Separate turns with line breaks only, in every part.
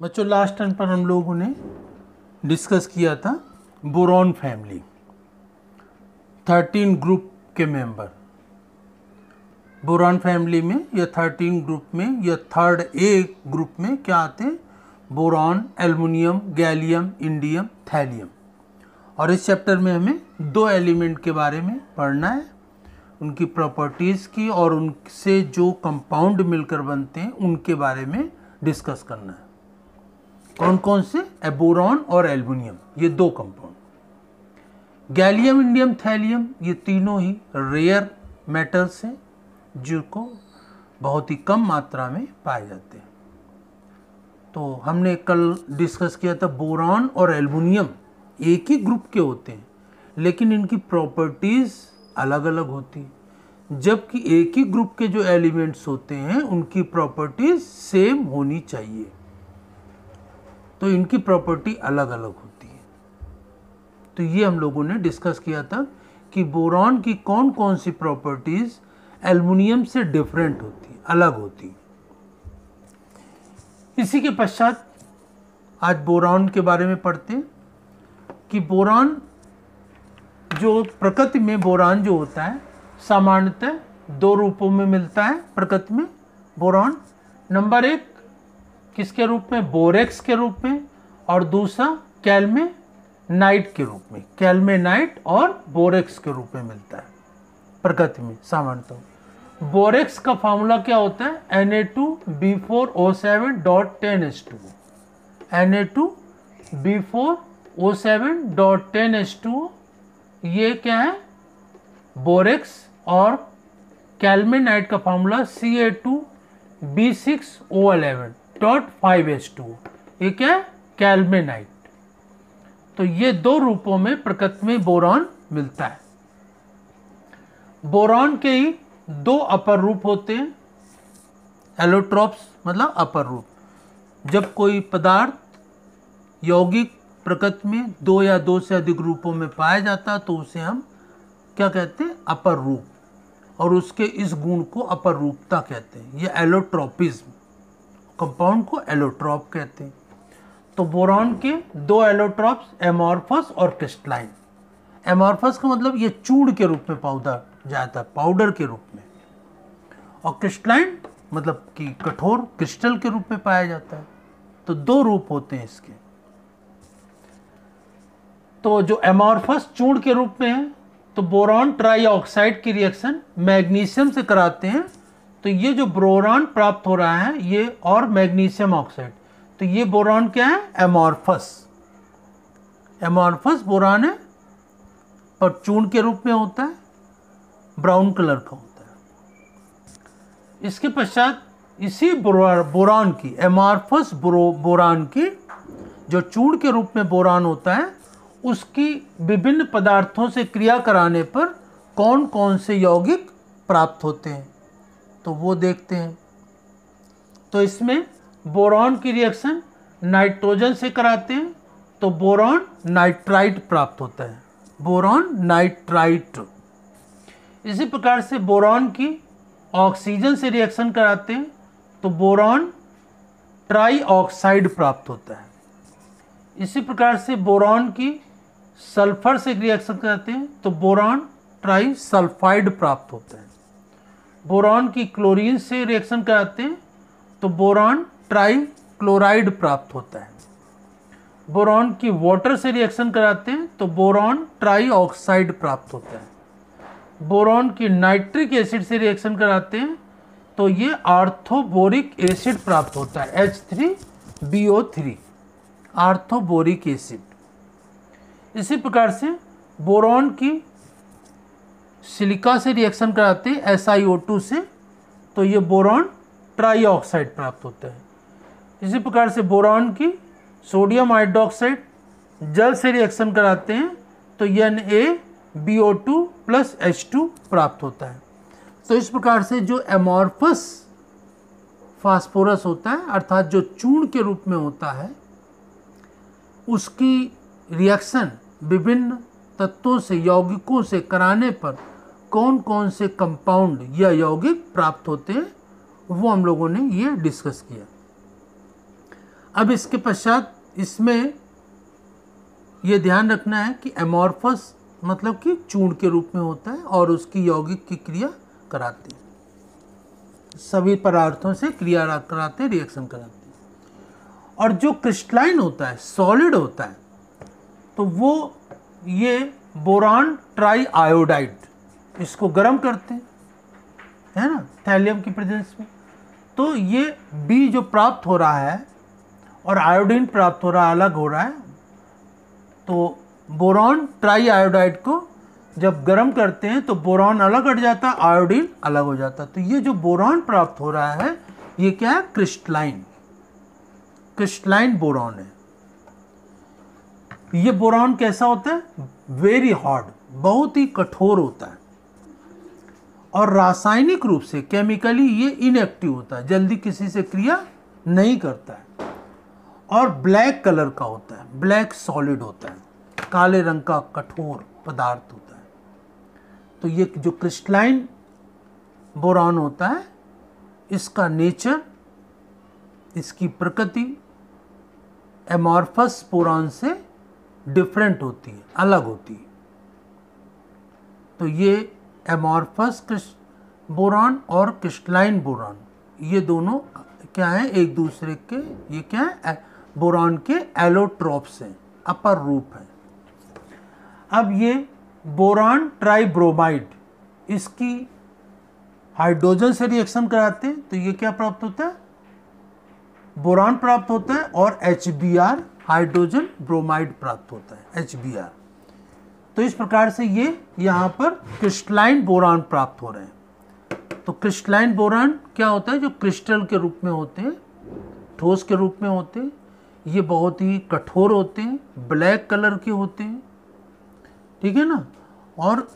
बच्चों last time पर हम लोगों ने डिस्कस किया था बोरॉन फैमिली, 13 ग्रुप के मेंबर। बोरॉन फैमिली में या 13 ग्रुप में या थर्ड ए ग्रुप में क्या आते हैं? Boron, aluminium, gallium, indium, thallium. और इस चैप्टर में हमें दो एलिमेंट के बारे में पढ़ना है, उनकी प्रॉपर्टीज़ की और उनसे जो कंपाउंड मिलकर बनते हैं उनके बारे में डिस्कस करना है। कौन कौन से? बोरॉन और एल्युमिनियम, ये दो कंपाउंड। गैलियम, इंडियम, थैलियम, ये तीनों ही रेयर मेटल्स हैं जिनको बहुत ही कम मात्रा में पाए जाते हैं। तो हमने कल डिस्कस किया था बोरॉन और एल्युमिनियम एक ही ग्रुप के होते हैं, लेकिन इनकी प्रॉपर्टीज़ अलग अलग होती हैं, जबकि एक ही ग्रुप के जो एलिमेंट्स होते हैं उनकी प्रॉपर्टीज़ सेम होनी चाहिए। तो इनकी प्रॉपर्टी अलग अलग होती है। तो ये हम लोगों ने डिस्कस किया था कि बोरॉन की कौन कौन सी प्रॉपर्टीज़ एल्युमिनियम से डिफरेंट होती, अलग होती। इसी के पश्चात आज बोरॉन के बारे में पढ़ते हैं कि बोरॉन जो प्रकृति में बोरॉन जो होता है सामान्यतः दो रूपों में मिलता है प्रकृति में। बोरॉन नंबर एक किसके रूप में? बोरेक्स के रूप में, और दूसरा कैल्मेनाइट के रूप में। कैल्मेनाइट और बोरेक्स के रूप में मिलता है प्रकृति में सामान्यतः। बोरेक्स का फार्मूला क्या होता है? Na2B4O7.10H2। Na2B4O7.10H2 ये क्या है? बोरेक्स। और कैल्मेनाइट का फार्मूला Ca2B6O11.5H2, ये क्या है? कैल्मेनाइट। तो ये दो रूपों में प्रकृति में बोरॉन मिलता है। बोरॉन के ही दो अपर रूप होते हैं, एलोट्रॉप्स मतलब अपर रूप। जब कोई पदार्थ यौगिक प्रकृति में दो या दो से अधिक रूपों में पाया जाता है तो उसे हम क्या कहते हैं? अपर रूप। और उसके इस गुण को अपर रूपता कहते हैं। ये एलोट्रॉपिज्म, कंपाउंड को एलोट्रॉप कहते हैं। तो बोरॉन के दो एलोट्रॉप्स, एमॉर्फस और क्रिस्टलाइन। एमॉर्फस का मतलब ये चूर्ण के रूप में पाउडर जाता है, पाउडर के रूप में। और क्रिस्टलाइन मतलब कि कठोर क्रिस्टल के रूप में पाया जाता है। तो दो रूप होते हैं इसके। तो जो एमॉर्फस चूर्ण के रूप में है, तो बोरॉन ट्राईऑक्साइड की रिएक्शन मैग्नीशियम से कराते हैं। तो ये जो बोरॉन प्राप्त हो रहा है ये, और मैग्नीशियम ऑक्साइड, तो ये बोरॉन क्या है? एमॉर्फस। एमॉर्फस बोरॉन है और चूर्ण के रूप में होता है, ब्राउन कलर का होता है। इसके पश्चात इसी बोरॉन की, एमॉर्फस बोरॉन की जो चूर्ण के रूप में बोरॉन होता है, उसकी विभिन्न पदार्थों से क्रिया कराने पर कौन कौन से यौगिक प्राप्त होते हैं तो वो देखते हैं। तो इसमें बोरॉन की रिएक्शन नाइट्रोजन से कराते हैं तो बोरॉन नाइट्राइट प्राप्त होता है, बोरॉन नाइट्राइट। इसी प्रकार से बोरॉन की ऑक्सीजन से रिएक्शन कराते हैं तो बोरॉन ट्राईऑक्साइड प्राप्त होता है। इसी प्रकार से बोरॉन की सल्फर से रिएक्शन कराते हैं तो बोरॉन ट्राईसल्फाइड प्राप्त होता है। बोरॉन की क्लोरीन से रिएक्शन कराते हैं तो बोरॉन ट्राईक्लोराइड प्राप्त होता है। बोरॉन की वाटर से रिएक्शन कराते हैं तो बोरॉन ट्राईऑक्साइड प्राप्त होता है। बोरॉन की नाइट्रिक एसिड से रिएक्शन कराते हैं तो ये आर्थोबोरिक एसिड प्राप्त होता है, H3BO3, आर्थोबोरिक एसिड। इसी प्रकार से बोरॉन की सिलिका से रिएक्शन कराते हैं SiO2 से तो ये बोरॉन ट्राईऑक्साइड प्राप्त होता है। इसी प्रकार से बोरॉन की सोडियम हाइड्रोक्साइड जल से रिएक्शन कराते हैं तो NaBO2 + H2 प्राप्त होता है। तो इस प्रकार से जो एमॉर्फस फास्फोरस होता है, अर्थात जो चूर्ण के रूप में होता है, उसकी रिएक्शन विभिन्न तत्वों से, यौगिकों से कराने पर कौन कौन से कंपाउंड या यौगिक प्राप्त होते हैं वो हम लोगों ने ये डिस्कस किया। अब इसके पश्चात इसमें ये ध्यान रखना है कि एमॉर्फस मतलब कि चूर्ण के रूप में होता है और उसकी यौगिक की क्रिया कराते हैं, सभी पदार्थों से क्रिया कराते हैं, रिएक्शन कराते हैं। और जो क्रिस्टलाइन होता है, सॉलिड होता है, तो वो ये बोरान ट्राई आयोडाइड, इसको गर्म करते हैं, है ना, थैलियम की प्रेजेंस में। तो ये बी जो प्राप्त हो रहा है और आयोडीन प्राप्त हो रहा है, अलग हो रहा है। तो बोरॉन ट्राई आयोडाइड को जब गर्म करते हैं तो बोरॉन अलग हट जाता है, आयोडीन अलग हो जाता है। तो ये जो बोरॉन प्राप्त हो रहा है ये क्या है, क्रिस्टलाइन बोरॉन है। ये बोरॉन कैसा होता है, वेरी हार्ड, बहुत ही कठोर होता है और रासायनिक रूप से केमिकली ये इनएक्टिव होता है, जल्दी किसी से क्रिया नहीं करता है और ब्लैक कलर का होता है, ब्लैक सॉलिड होता है, काले रंग का कठोर पदार्थ होता है। तो ये जो क्रिस्टलाइन बोरॉन होता है, इसका नेचर, इसकी प्रकृति एमॉर्फस बोरॉन से डिफरेंट होती है, अलग होती है। तो ये एमॉर्फस बोरॉन और क्रिस्टलाइन बोरॉन ये दोनों क्या है, एक दूसरे के, ये क्या है, बोरॉन के एलोट्रोप्स हैं, अपर रूप है। अब ये बोरान ट्राइब्रोमाइड, इसकी हाइड्रोजन से रिएक्शन कराते हैं तो ये क्या प्राप्त होता है, बोरान प्राप्त होता है और HBr हाइड्रोजन ब्रोमाइड प्राप्त होता है, HBr। तो इस प्रकार से ये यहाँ पर क्रिस्टलाइन बोरान प्राप्त हो रहे हैं। तो क्रिस्टलाइन बोरान क्या होता है, जो क्रिस्टल के रूप में होते हैं, ठोस के रूप में होते हैं, ये बहुत ही कठोर होते हैं, ब्लैक कलर के होते हैं, ठीक है ना। और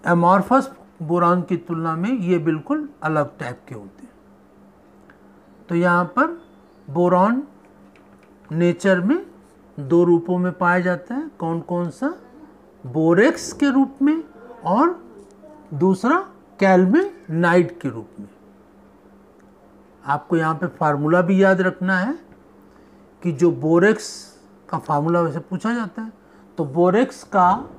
एमॉर्फस बोरान की तुलना में ये बिल्कुल अलग टाइप के होते हैं। तो यहाँ पर बोरॉन नेचर में दो रूपों में पाया जाता है, कौन कौन सा, बोरेक्स के रूप में और दूसरा कैल्मेनाइट के रूप में। आपको यहाँ पे फार्मूला भी याद रखना है कि जो बोरेक्स का फार्मूला वैसे पूछा जाता है, तो बोरेक्स का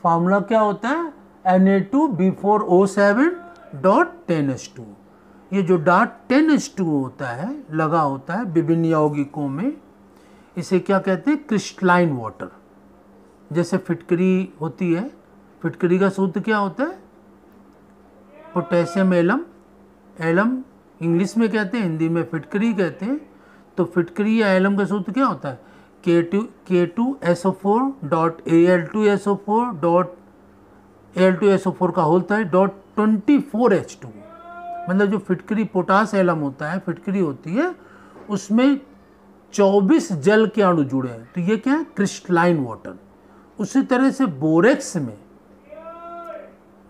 फार्मूला क्या होता है, Na2B4O7.10H2। ये जो डॉट 10H2 होता है, लगा होता है विभिन्न यौगिकों में, इसे क्या कहते हैं, क्रिस्टलाइन वाटर। जैसे फिटकरी होती है, फिटकरी का सूत्र क्या होता है, पोटेशियम एलम, एलम इंग्लिश में कहते हैं, हिंदी में फिटकरी कहते हैं। तो फिटकरी या एलम का सूत्र क्या होता है, K2SO4.Al2SO4 का होता है .24H2। मतलब जो फिटकरी पोटास एलम होता है, फिटकरी होती है, उसमें 24 जल के अणु जुड़े हैं, तो ये क्या है, क्रिस्टलाइन वाटर। उसी तरह से बोरेक्स में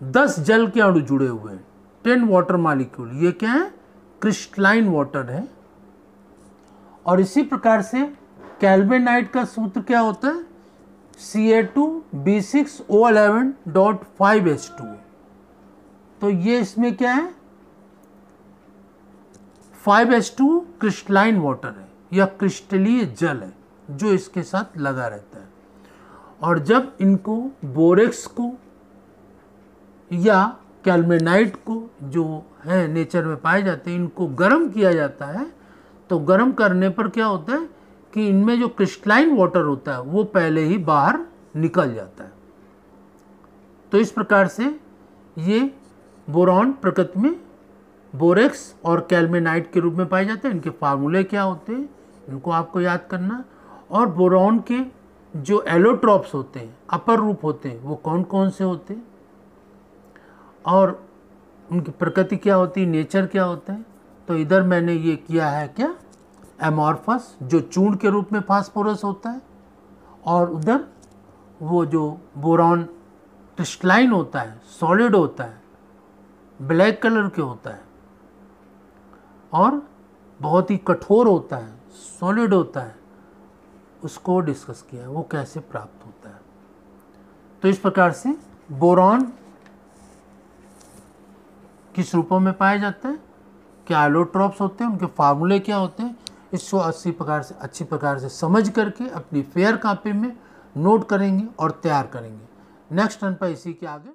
10 जल के अणु जुड़े हुए हैं, 10 वाटर मॉलिक्यूल, ये क्या है, क्रिस्टलाइन वाटर है। और इसी प्रकार से कैल्मेनाइट का सूत्र क्या होता है, Ca2B6O11.5H2। तो ये इसमें क्या है, 5H2 क्रिस्टलाइन वाटर है या क्रिस्टलीय जल है जो इसके साथ लगा रहता है। और जब इनको बोरेक्स को या कैल्मेनाइट को जो है नेचर में पाए जाते हैं, इनको गर्म किया जाता है, तो गर्म करने पर क्या होता है कि इनमें जो क्रिस्टलाइन वाटर होता है वो पहले ही बाहर निकल जाता है। तो इस प्रकार से ये बोरॉन प्रकृति में बोरेक्स और कैल्मेनाइट के रूप में पाए जाते हैं। इनके फार्मूले क्या होते हैं, इनको आपको याद करना। और बोरॉन के जो एलोट्रॉप्स होते हैं, अपर रूप होते हैं, वो कौन कौन से होते हैं और उनकी प्रकृति क्या होती है, नेचर क्या होता है। तो इधर मैंने ये किया है क्या, एमॉर्फस जो चूर्ण के रूप में फास्फोरस होता है, और उधर वो जो बोरॉन क्रिस्टलाइन होता है, सॉलिड होता है, ब्लैक कलर के होता है और बहुत ही कठोर होता है, सॉलिड होता है, उसको डिस्कस किया है, वो कैसे प्राप्त होता है। तो इस प्रकार से बोरॉन किस रूपों में पाया जाता है, क्या एलोट्रॉप्स होते हैं, उनके फार्मूले क्या होते हैं, इसको अच्छी प्रकार से समझ करके अपनी फेयर कॉपी में नोट करेंगे और तैयार करेंगे। नेक्स्ट टर्न पर इसी के आगे